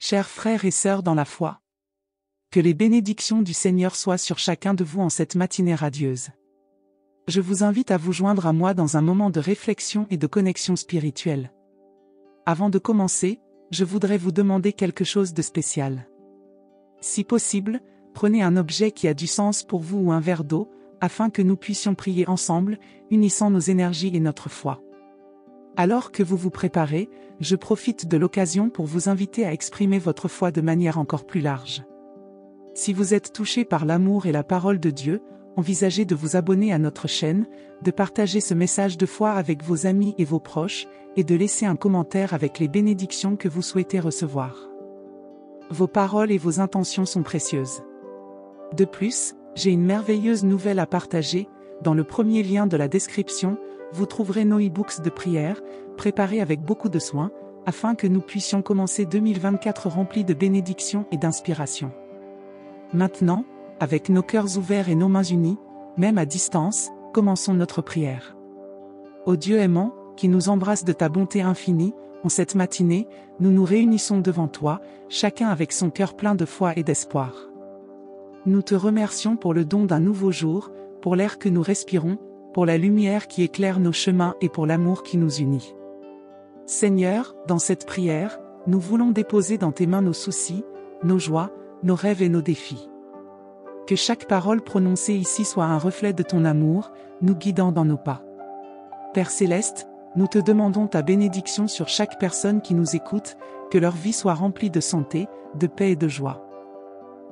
Chers frères et sœurs dans la foi, que les bénédictions du Seigneur soient sur chacun de vous en cette matinée radieuse. Je vous invite à vous joindre à moi dans un moment de réflexion et de connexion spirituelle. Avant de commencer, je voudrais vous demander quelque chose de spécial. Si possible, prenez un objet qui a du sens pour vous ou un verre d'eau, afin que nous puissions prier ensemble, unissant nos énergies et notre foi. Alors que vous vous préparez, je profite de l'occasion pour vous inviter à exprimer votre foi de manière encore plus large. Si vous êtes touché par l'amour et la parole de Dieu, envisagez de vous abonner à notre chaîne, de partager ce message de foi avec vos amis et vos proches, et de laisser un commentaire avec les bénédictions que vous souhaitez recevoir. Vos paroles et vos intentions sont précieuses. De plus, j'ai une merveilleuse nouvelle à partager. Dans le premier lien de la description, vous trouverez nos e-books de prière, préparés avec beaucoup de soin, afin que nous puissions commencer 2024 remplis de bénédictions et d'inspiration. Maintenant, avec nos cœurs ouverts et nos mains unies, même à distance, commençons notre prière. Ô Dieu aimant, qui nous embrasse de ta bonté infinie, en cette matinée, nous nous réunissons devant toi, chacun avec son cœur plein de foi et d'espoir. Nous te remercions pour le don d'un nouveau jour, pour l'air que nous respirons, pour la lumière qui éclaire nos chemins et pour l'amour qui nous unit. Seigneur, dans cette prière, nous voulons déposer dans tes mains nos soucis, nos joies, nos rêves et nos défis. Que chaque parole prononcée ici soit un reflet de ton amour, nous guidant dans nos pas. Père Céleste, nous te demandons ta bénédiction sur chaque personne qui nous écoute, que leur vie soit remplie de santé, de paix et de joie.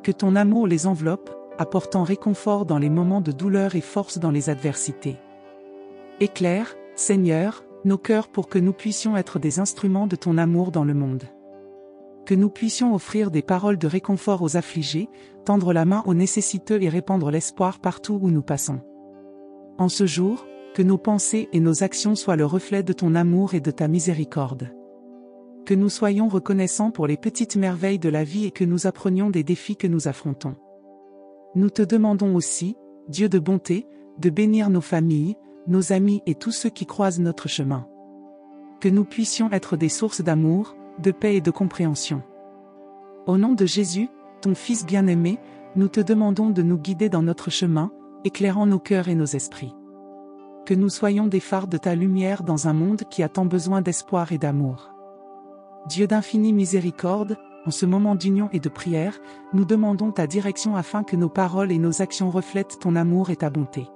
Que ton amour les enveloppe, apportant réconfort dans les moments de douleur et force dans les adversités. Éclaire, Seigneur, nos cœurs pour que nous puissions être des instruments de ton amour dans le monde. Que nous puissions offrir des paroles de réconfort aux affligés, tendre la main aux nécessiteux et répandre l'espoir partout où nous passons. En ce jour, que nos pensées et nos actions soient le reflet de ton amour et de ta miséricorde. Que nous soyons reconnaissants pour les petites merveilles de la vie et que nous apprenions des défis que nous affrontons. Nous te demandons aussi, Dieu de bonté, de bénir nos familles, nos amis et tous ceux qui croisent notre chemin. Que nous puissions être des sources d'amour, de paix et de compréhension. Au nom de Jésus, ton Fils bien-aimé, nous te demandons de nous guider dans notre chemin, éclairant nos cœurs et nos esprits. Que nous soyons des phares de ta lumière dans un monde qui a tant besoin d'espoir et d'amour. Dieu d'infinie miséricorde, en ce moment d'union et de prière, nous demandons ta direction afin que nos paroles et nos actions reflètent ton amour et ta bonté.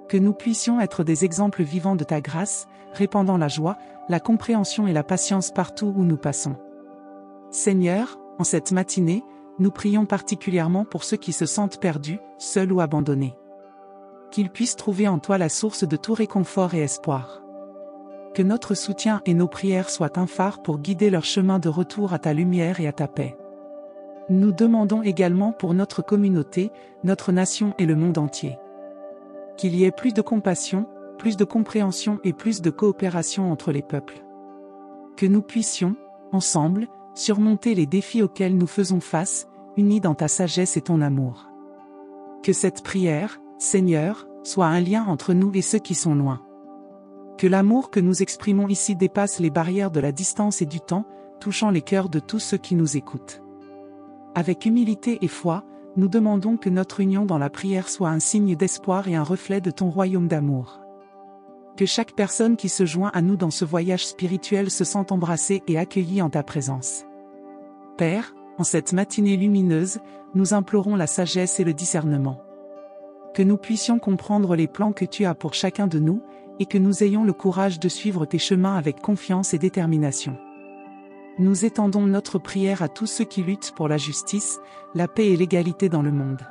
Que nous puissions être des exemples vivants de ta grâce, répandant la joie, la compréhension et la patience partout où nous passons. Seigneur, en cette matinée, nous prions particulièrement pour ceux qui se sentent perdus, seuls ou abandonnés. Qu'ils puissent trouver en toi la source de tout réconfort et espoir. Que notre soutien et nos prières soient un phare pour guider leur chemin de retour à ta lumière et à ta paix. Nous demandons également pour notre communauté, notre nation et le monde entier. Qu'il y ait plus de compassion, plus de compréhension et plus de coopération entre les peuples. Que nous puissions, ensemble, surmonter les défis auxquels nous faisons face, unis dans ta sagesse et ton amour. Que cette prière, Seigneur, soit un lien entre nous et ceux qui sont loin. Que l'amour que nous exprimons ici dépasse les barrières de la distance et du temps, touchant les cœurs de tous ceux qui nous écoutent. Avec humilité et foi, nous demandons que notre union dans la prière soit un signe d'espoir et un reflet de ton royaume d'amour. Que chaque personne qui se joint à nous dans ce voyage spirituel se sente embrassée et accueillie en ta présence. Père, en cette matinée lumineuse, nous implorons la sagesse et le discernement. Que nous puissions comprendre les plans que tu as pour chacun de nous, et que nous ayons le courage de suivre tes chemins avec confiance et détermination. Nous étendons notre prière à tous ceux qui luttent pour la justice, la paix et l'égalité dans le monde.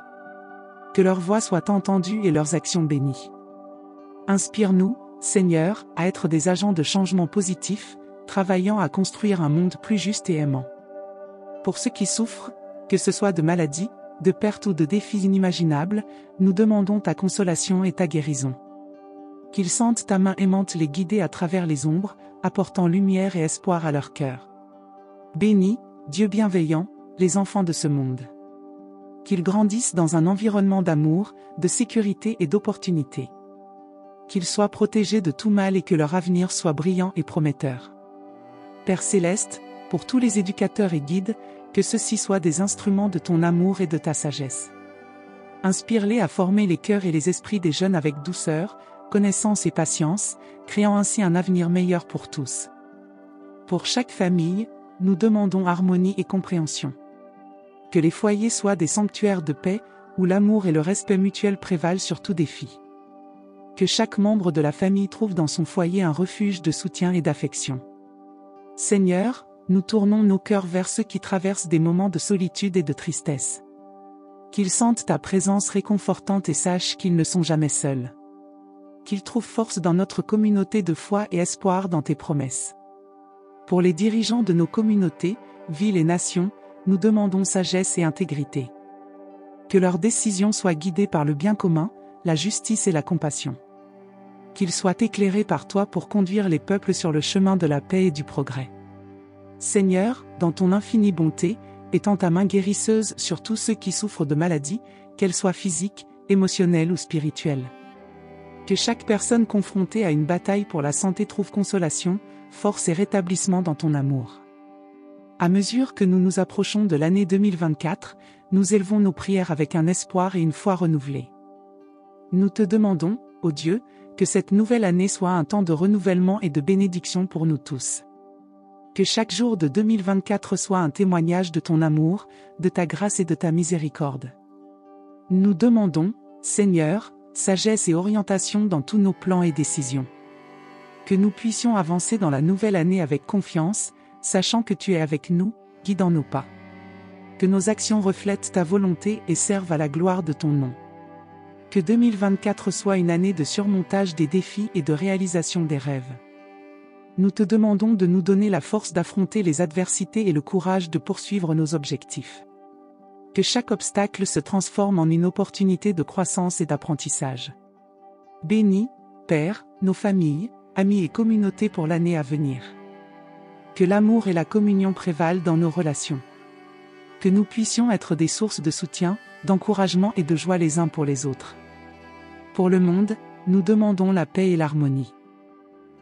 Que leur voix soit entendue et leurs actions bénies. Inspire-nous, Seigneur, à être des agents de changement positif, travaillant à construire un monde plus juste et aimant. Pour ceux qui souffrent, que ce soit de maladies, de pertes ou de défis inimaginables, nous demandons ta consolation et ta guérison. Qu'ils sentent ta main aimante les guider à travers les ombres, apportant lumière et espoir à leur cœur. Bénis, Dieu bienveillant, les enfants de ce monde. Qu'ils grandissent dans un environnement d'amour, de sécurité et d'opportunité. Qu'ils soient protégés de tout mal et que leur avenir soit brillant et prometteur. Père Céleste, pour tous les éducateurs et guides, que ceux-ci soient des instruments de ton amour et de ta sagesse. Inspire-les à former les cœurs et les esprits des jeunes avec douceur, connaissance et patience, créant ainsi un avenir meilleur pour tous. Pour chaque famille, nous demandons harmonie et compréhension. Que les foyers soient des sanctuaires de paix, où l'amour et le respect mutuel prévalent sur tout défi. Que chaque membre de la famille trouve dans son foyer un refuge de soutien et d'affection. Seigneur, nous tournons nos cœurs vers ceux qui traversent des moments de solitude et de tristesse. Qu'ils sentent ta présence réconfortante et sachent qu'ils ne sont jamais seuls. Qu'ils trouvent force dans notre communauté de foi et espoir dans tes promesses. Pour les dirigeants de nos communautés, villes et nations, nous demandons sagesse et intégrité. Que leurs décisions soient guidées par le bien commun, la justice et la compassion. Qu'ils soient éclairés par toi pour conduire les peuples sur le chemin de la paix et du progrès. Seigneur, dans ton infinie bonté, étends ta main guérisseuse sur tous ceux qui souffrent de maladies, qu'elles soient physiques, émotionnelles ou spirituelles. Que chaque personne confrontée à une bataille pour la santé trouve consolation, force et rétablissement dans ton amour. À mesure que nous nous approchons de l'année 2024, nous élevons nos prières avec un espoir et une foi renouvelée. Nous te demandons, ô Dieu, que cette nouvelle année soit un temps de renouvellement et de bénédiction pour nous tous. Que chaque jour de 2024 soit un témoignage de ton amour, de ta grâce et de ta miséricorde. Nous demandons, Seigneur, sagesse et orientation dans tous nos plans et décisions. Que nous puissions avancer dans la nouvelle année avec confiance, sachant que tu es avec nous, guidant nos pas. Que nos actions reflètent ta volonté et servent à la gloire de ton nom. Que 2024 soit une année de surmontage des défis et de réalisation des rêves. Nous te demandons de nous donner la force d'affronter les adversités et le courage de poursuivre nos objectifs. Que chaque obstacle se transforme en une opportunité de croissance et d'apprentissage. Bénis, Père, nos familles, amis et communautés pour l'année à venir. Que l'amour et la communion prévalent dans nos relations. Que nous puissions être des sources de soutien, d'encouragement et de joie les uns pour les autres. Pour le monde, nous demandons la paix et l'harmonie.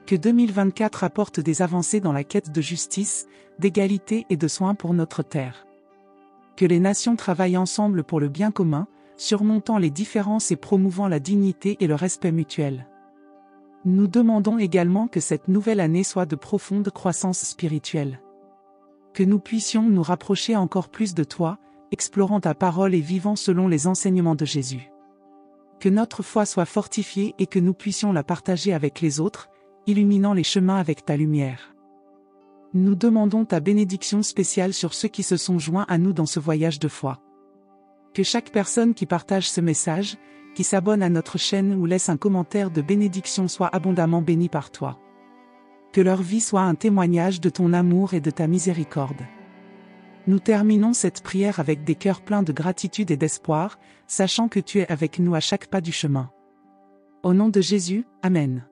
Que 2024 apporte des avancées dans la quête de justice, d'égalité et de soins pour notre terre. Que les nations travaillent ensemble pour le bien commun, surmontant les différences et promouvant la dignité et le respect mutuel. Nous demandons également que cette nouvelle année soit de profonde croissance spirituelle. Que nous puissions nous rapprocher encore plus de toi, explorant ta parole et vivant selon les enseignements de Jésus. Que notre foi soit fortifiée et que nous puissions la partager avec les autres, illuminant les chemins avec ta lumière. Nous demandons ta bénédiction spéciale sur ceux qui se sont joints à nous dans ce voyage de foi. Que chaque personne qui partage ce message, qui s'abonne à notre chaîne ou laisse un commentaire de bénédiction soit abondamment bénie par toi. Que leur vie soit un témoignage de ton amour et de ta miséricorde. Nous terminons cette prière avec des cœurs pleins de gratitude et d'espoir, sachant que tu es avec nous à chaque pas du chemin. Au nom de Jésus, Amen.